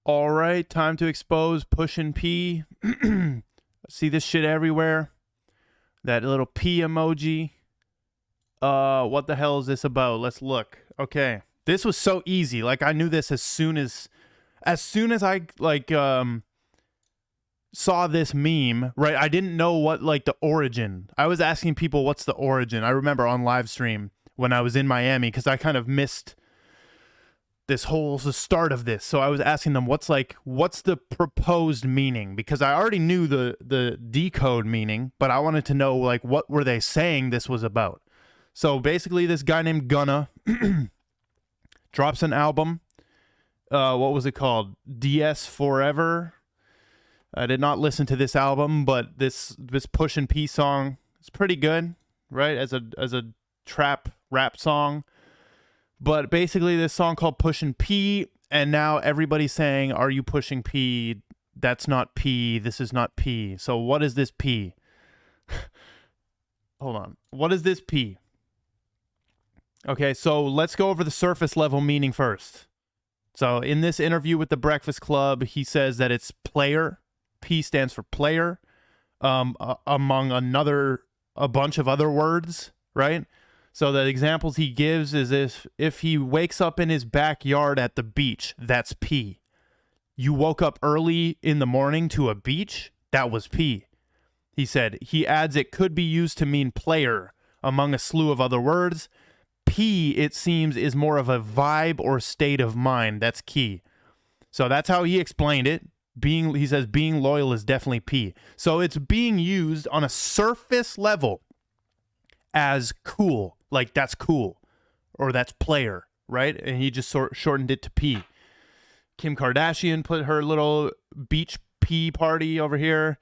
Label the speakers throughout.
Speaker 1: All right, time to expose Pushin P. See this shit everywhere. That little P emoji. What the hell is this about? Let's look. Okay. This was so easy. Like I knew this as soon as I saw this meme, right? I didn't know what like the origin. I was asking people what's the origin. I remember on live stream when I was in Miami because I kind of missed the start of this. So I was asking them what's the proposed meaning, because I already knew the decode meaning, but I wanted to know like what were they saying this was about. So basically this guy named Gunna drops an album. What was it called? DS Forever. I did not listen to this album, but this Pushin P song is pretty good, right? As a trap rap song. But basically this song called Pushin P, and now everybody's saying, are you pushing P? That's not P. This is not P. So what is this P? Hold on. What is this P? Okay, so let's go over the surface level meaning first. So in this interview with the Breakfast Club, he says that it's player. P stands for player, among a bunch of other words, right? So the examples he gives is if he wakes up in his backyard at the beach, that's P. You woke up early in the morning to a beach, that was P. He said, he adds it could be used to mean player, among a slew of other words. P, it seems, is more of a vibe or state of mind. That's key. So that's how he explained it. He says being loyal is definitely P. So it's being used on a surface level as cool. Like that's cool. Or that's player, right? And he just shortened it to P. Kim Kardashian put her little beach P party over here.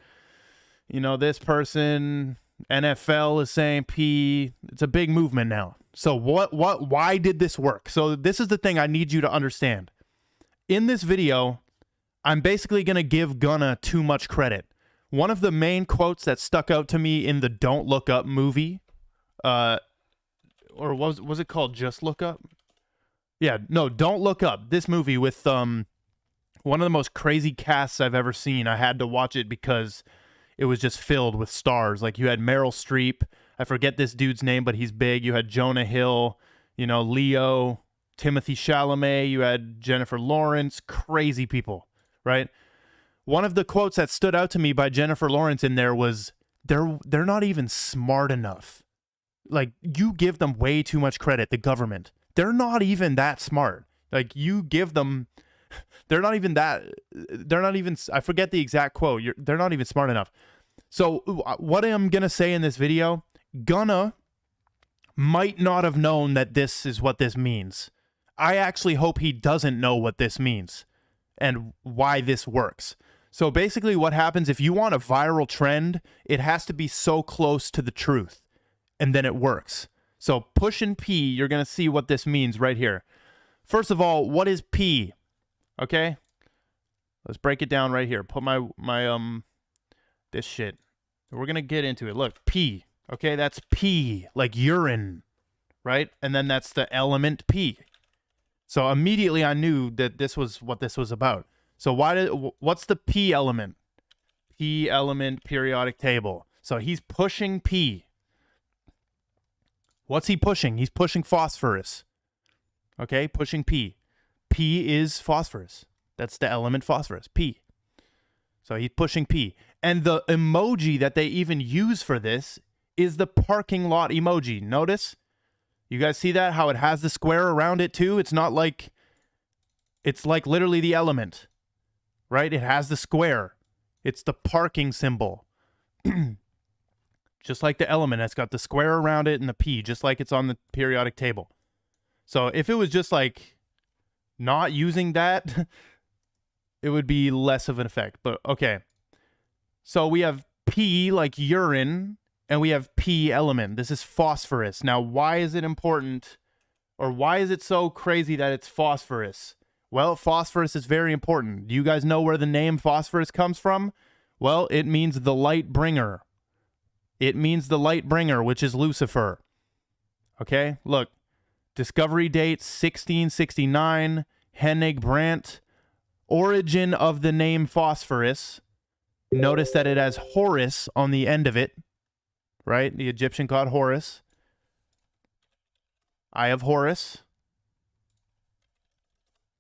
Speaker 1: You know, this person, NFL is saying P. It's a big movement now. So why did this work? So this is the thing I need you to understand. In this video, I'm basically going to give Gunna too much credit. One of the main quotes that stuck out to me in the Don't Look Up movie, or was it called Just Look Up? Yeah, no, Don't Look Up. This movie with one of the most crazy casts I've ever seen. I had to watch it because it was just filled with stars. Like you had Meryl Streep. I forget this dude's name, but he's big. You had Jonah Hill, Leo, Timothy Chalamet. You had Jennifer Lawrence. Crazy people, right? One of the quotes that stood out to me by Jennifer Lawrence in there was, they're not even smart enough. Like, you give them way too much credit, the government. They're not even that smart. Like, you give them, I forget the exact quote. They're not even smart enough. So what I'm going to say in this video, Gunna might not have known that this is what this means. I actually hope he doesn't know what this means and why this works. So basically what happens, if you want a viral trend, it has to be so close to the truth, and then it works. So Pushin P, you're going to see what this means right here. First of all, what is P? Okay? Let's break it down right here. Put this shit. We're going to get into it. Look, P. Okay, that's P, like urine, right? And then that's the element P. So immediately I knew that this was what this was about. So what's the P element? P element periodic table. So he's pushing P. What's he pushing? He's pushing phosphorus. Okay, pushing P. P is phosphorus. That's the element phosphorus, P. So he's pushing P. And the emoji that they even use for this is the parking lot emoji. Notice? You guys see that? How it has the square around it too? It's like literally the element, right? It has the square. It's the parking symbol. Just like the element, it's got the square around it and the P, just like it's on the periodic table. So if it was just like not using that, it would be less of an effect. But okay. So we have P like urine, and we have P element. This is phosphorus. Now, why is it important, or why is it so crazy that it's phosphorus? Well, phosphorus is very important. Do you guys know where the name phosphorus comes from? Well, it means the light bringer. It means the light bringer, which is Lucifer. Okay, look. Discovery date 1669, Hennig Brandt. Origin of the name phosphorus. Notice that it has Horus on the end of it, right? The Egyptian god Horus. Eye of Horus.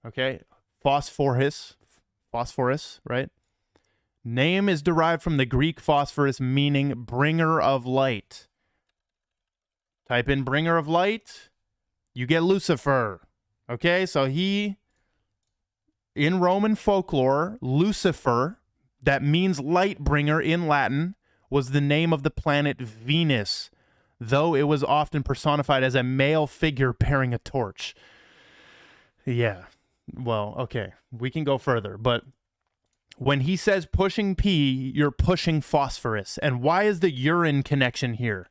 Speaker 1: Okay. Phosphorus, right? Name is derived from the Greek phosphorus, meaning bringer of light. Type in bringer of light, you get Lucifer. Okay, so in Roman folklore, Lucifer, that means light bringer in Latin, was the name of the planet Venus, though it was often personified as a male figure bearing a torch. Yeah, well, okay, we can go further, but when he says pushing P, you're pushing phosphorus. And why is the urine connection here?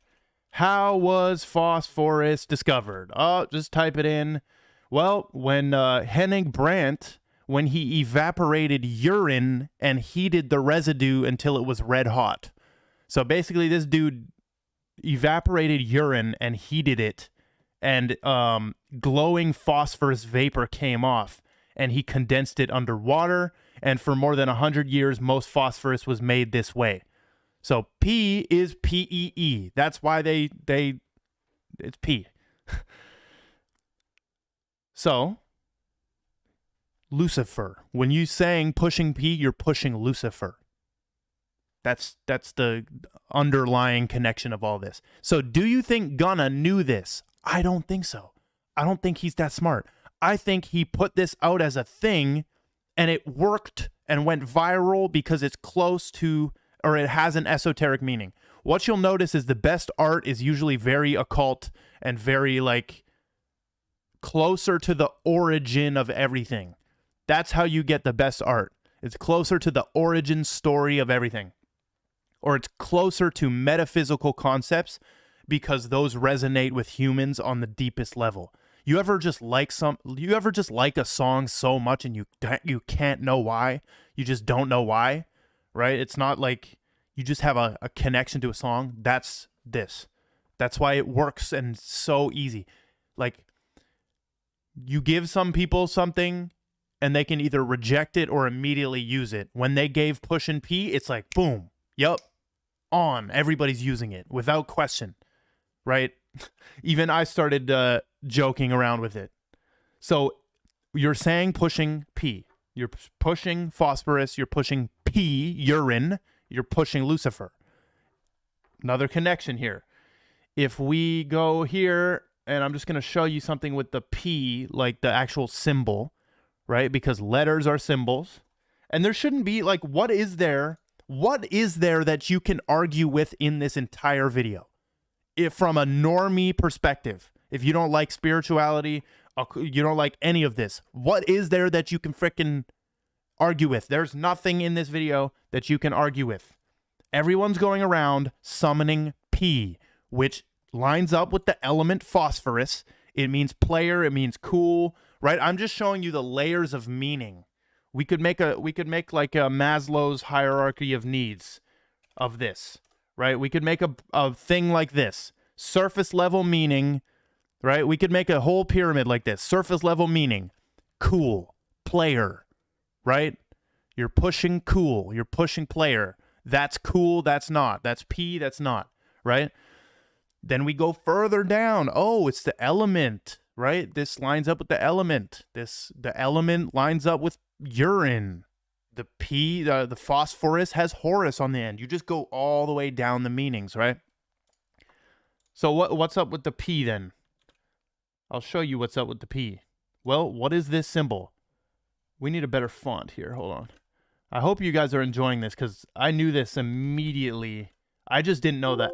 Speaker 1: How was phosphorus discovered? Oh, just type it in. Well, when Henning Brandt, when he evaporated urine and heated the residue until it was red hot. So basically this dude evaporated urine and heated it, and glowing phosphorus vapor came off, and he condensed it underwater, and for more than 100 years, most phosphorus was made this way. So P is PEE. That's why it's P. So, Lucifer. When you saying pushing P, you're pushing Lucifer. That's the underlying connection of all this. So do you think Gunna knew this? I don't think so. I don't think he's that smart. I think he put this out as a thing, and it worked and went viral because it's close to, or it has an esoteric meaning. What you'll notice is the best art is usually very occult and very like closer to the origin of everything. That's how you get the best art. It's closer to the origin story of everything. Or it's closer to metaphysical concepts because those resonate with humans on the deepest level. You ever just like a song so much and you can't know why? You just don't know why, right? It's not like you just have a connection to a song. That's this. That's why it works and it's so easy. Like, you give some people something and they can either reject it or immediately use it. When they gave Pushin P, it's like, boom, yup, on. Everybody's using it without question, right? Even I started joking around with it. So you're saying pushing P. You're pushing phosphorus. You're pushing P, urine. You're pushing Lucifer. Another connection here. If we go here, and I'm just going to show you something with the P, like the actual symbol, right? Because letters are symbols. And there shouldn't be, like, what is there that you can argue with in this entire video? If from a normie perspective, if you don't like spirituality, you don't like any of this, what is there that you can frickin' argue with? There's nothing in this video that you can argue with. Everyone's going around summoning P, which lines up with the element phosphorus. It means player, it means cool, right? I'm just showing you the layers of meaning. We could make like a Maslow's hierarchy of needs of this, right? We could make a thing like this. Surface level meaning, right? We could make a whole pyramid like this. Surface level meaning, cool, player, right? You're pushing cool, you're pushing player. That's cool, that's not. That's P, that's not, right? Then we go further down. Oh, it's the element, right? This lines up with the element. The element lines up with urine. The P, the phosphorus has Horus on the end. You just go all the way down the meanings, right? So what's up with the P then? I'll show you what's up with the P. Well, what is this symbol? We need a better font here. Hold on. I hope you guys are enjoying this because I knew this immediately. I just didn't know that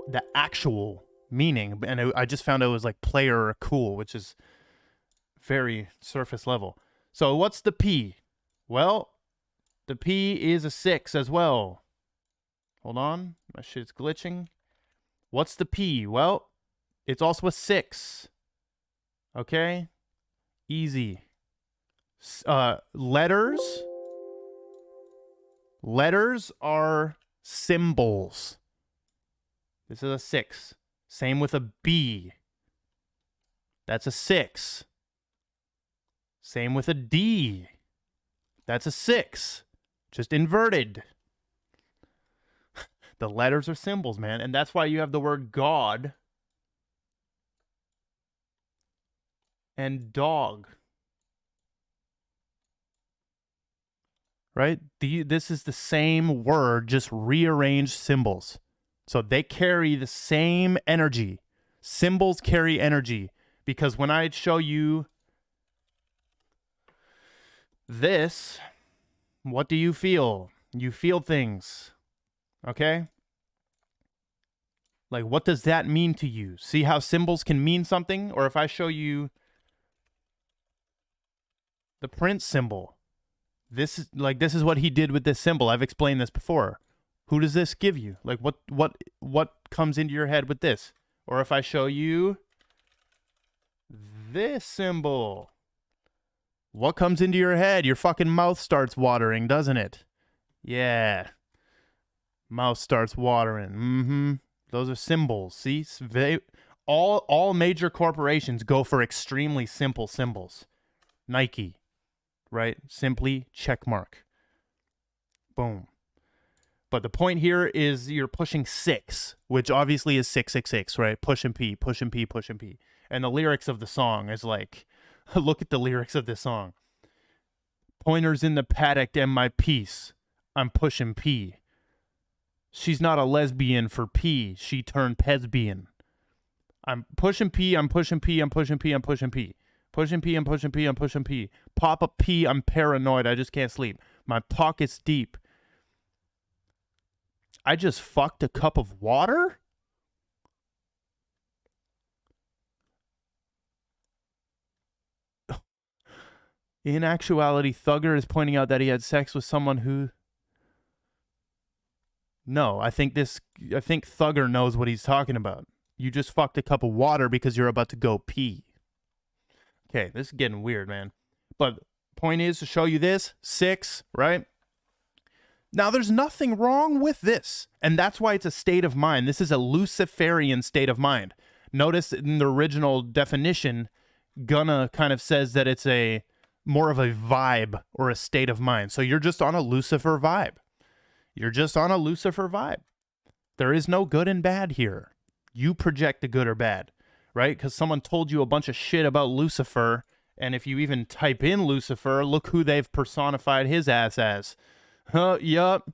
Speaker 1: the actual meaning, and I just found out it was like player or cool, which is very surface level. So what's the P? Well, the P is a 6 as well. Hold on, my shit's glitching. What's the P? Well, it's also a 6. Okay, easy. Letters are symbols. This is a 6. Same with a B. That's a 6. Same with a D. That's a 6. Just inverted. The letters are symbols, man. And that's why you have the word God and dog. Right? This is the same word, just rearranged symbols. So they carry the same energy. Symbols carry energy. Because when I show you this, what do you feel? You feel things. Okay? Like, what does that mean to you? See how symbols can mean something? Or if I show you the Prince symbol, this is what he did with this symbol. I've explained this before. Who does this give you? Like, what comes into your head with this? Or if I show you this symbol, what comes into your head? Your fucking mouth starts watering, doesn't it? Yeah. Mouth starts watering. Those are symbols. See? All major corporations go for extremely simple symbols. Nike, right? Simply check mark. Boom. But the point here is you're pushing 6, which obviously is 666, right? Push and P, push and P, push and P. And the lyrics of the song is like, look at the lyrics of this song. Pointers in the paddock and my piece. I'm pushing P. She's not a lesbian for P. She turned lesbian. I'm pushing P, I'm pushing P, I'm pushing P, I'm pushing P. Pushing P, I'm pushing P, I'm pushing P. Pop a P, I'm paranoid, I just can't sleep. My pocket's deep. I just fucked a cup of water? In actuality, Thugger is pointing out that he had sex with someone who... No, I think Thugger knows what he's talking about. You just fucked a cup of water because you're about to go pee. Okay, this is getting weird, man. But point is to show you this, 6, right? Now, there's nothing wrong with this, and that's why it's a state of mind. This is a Luciferian state of mind. Notice in the original definition, Gunna kind of says that it's more of a vibe or a state of mind. So you're just on a Lucifer vibe. You're just on a Lucifer vibe. There is no good and bad here. You project the good or bad, right? Because someone told you a bunch of shit about Lucifer, and if you even type in Lucifer, look who they've personified his ass as. Yup.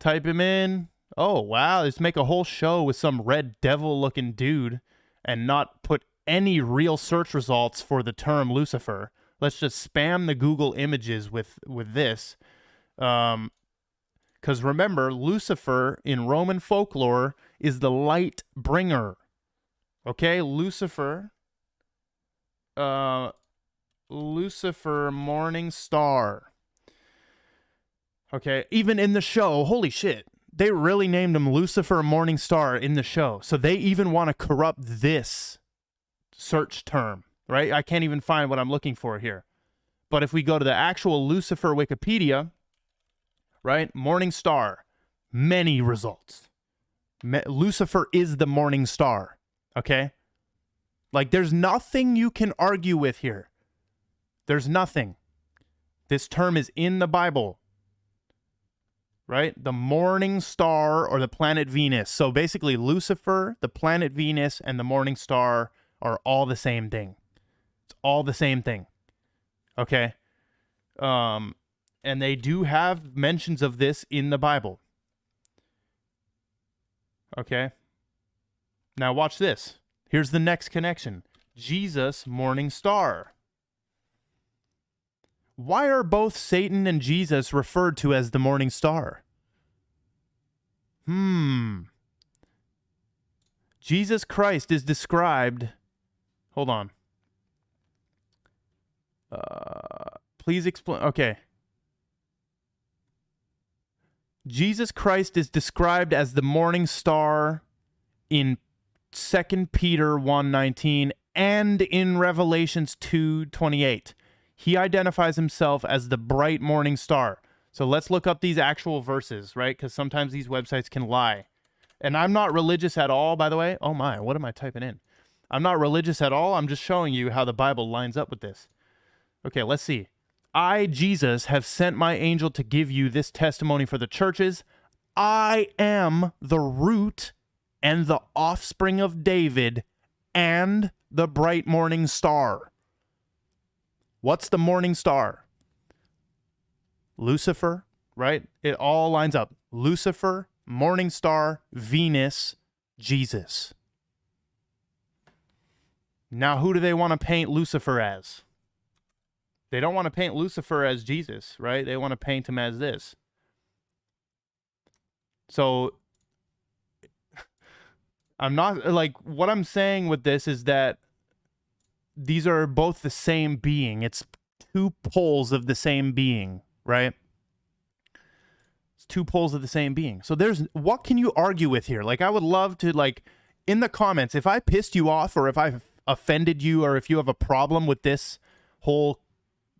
Speaker 1: Type him in. Oh, wow. Let's make a whole show with some red devil-looking dude and not put any real search results for the term Lucifer. Let's just spam the Google images with this. Because remember, Lucifer in Roman folklore is the light bringer. Okay? Lucifer, morning star. Okay, even in the show, holy shit, they really named him Lucifer Morning Star in the show. So they even want to corrupt this search term, right? I can't even find what I'm looking for here. But if we go to the actual Lucifer Wikipedia, right, Morning Star, many results. Lucifer is the morning star, okay? Like, there's nothing you can argue with here. There's nothing. This term is in the Bible. Right? The morning star or the planet Venus. So basically Lucifer, the planet Venus, and the morning star are all the same thing. It's all the same thing. Okay? And they do have mentions of this in the Bible. Okay? Now watch this. Here's the next connection. Jesus, morning star. Why are both Satan and Jesus referred to as the morning star? Jesus Christ is described... Hold on. Please explain... Okay. Jesus Christ is described as the morning star in 2 Peter 1:19 and in Revelations 2:28. He identifies himself as the bright morning star. So let's look up these actual verses, right? Because sometimes these websites can lie. And I'm not religious at all, by the way. Oh my, what am I typing in? I'm not religious at all. I'm just showing you how the Bible lines up with this. Okay, let's see. I, Jesus, have sent my angel to give you this testimony for the churches. I am the root and the offspring of David and the bright morning star. What's the morning star? Lucifer, right? It all lines up. Lucifer, morning star, Venus, Jesus. Now, who do they want to paint Lucifer as? They don't want to paint Lucifer as Jesus, right? They want to paint him as this. So, I'm not, like, what I'm saying with this is that these are both the same being. It's two poles of the same being, right? It's two poles of the same being. So what can you argue with here? Like, I would love to, like, in the comments, if I pissed you off or if I offended you or if you have a problem with this whole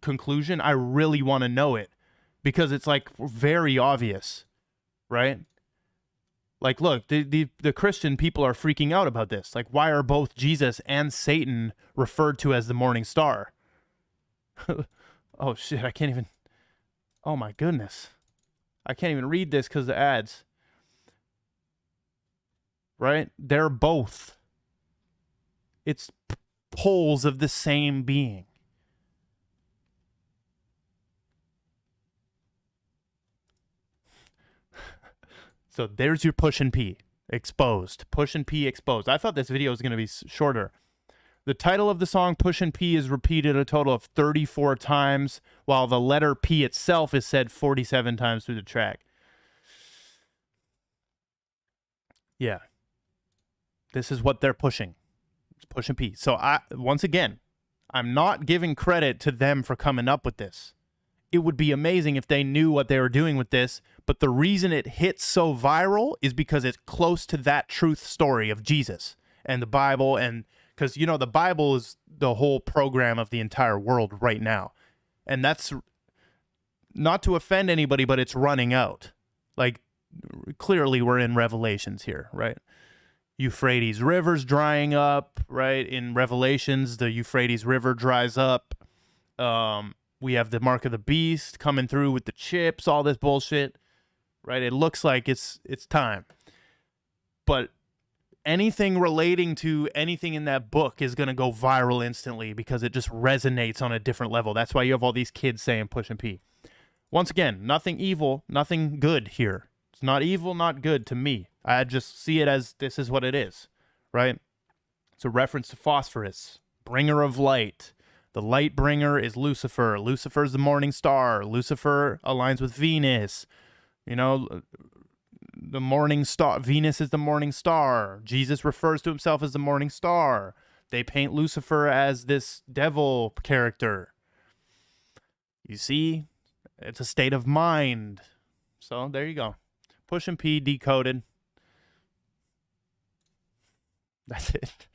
Speaker 1: conclusion, I really want to know it, because it's, like, very obvious, right? Like, look, the Christian people are freaking out about this. Like, why are both Jesus and Satan referred to as the morning star? Oh, shit, I can't even... Oh, my goodness. I can't even read this because of the ads. Right? They're both. It's poles of the same being. So there's your Pushin P exposed. Pushin P exposed. I thought this video was going to be shorter. The title of the song, Pushin P, is repeated a total of 34 times, while the letter P itself is said 47 times through the track. Yeah. This is what they're pushing. It's Pushin P. So, once again, I'm not giving credit to them for coming up with this. It would be amazing if they knew what they were doing with this, but the reason it hits so viral is because it's close to that truth story of Jesus and the Bible, and because, you know, the Bible is the whole program of the entire world right now. And that's not to offend anybody, but it's running out. Like, clearly we're in Revelations here, right? Euphrates River's drying up, right? In Revelations, the Euphrates River dries up. We have the mark of the beast coming through with the chips, all this bullshit, right? It looks like it's time. But anything relating to anything in that book is going to go viral instantly because it just resonates on a different level. That's why you have all these kids saying Pushin P. Once again, nothing evil, nothing good here. It's not evil, not good to me. I just see it as this is what it is, right? It's a reference to phosphorus, bringer of light. The light bringer is Lucifer. Lucifer's the morning star. Lucifer aligns with Venus. You know, the morning star. Venus is the morning star. Jesus refers to himself as the morning star. They paint Lucifer as this devil character. You see, it's a state of mind. So there you go. Pushin P decoded. That's it.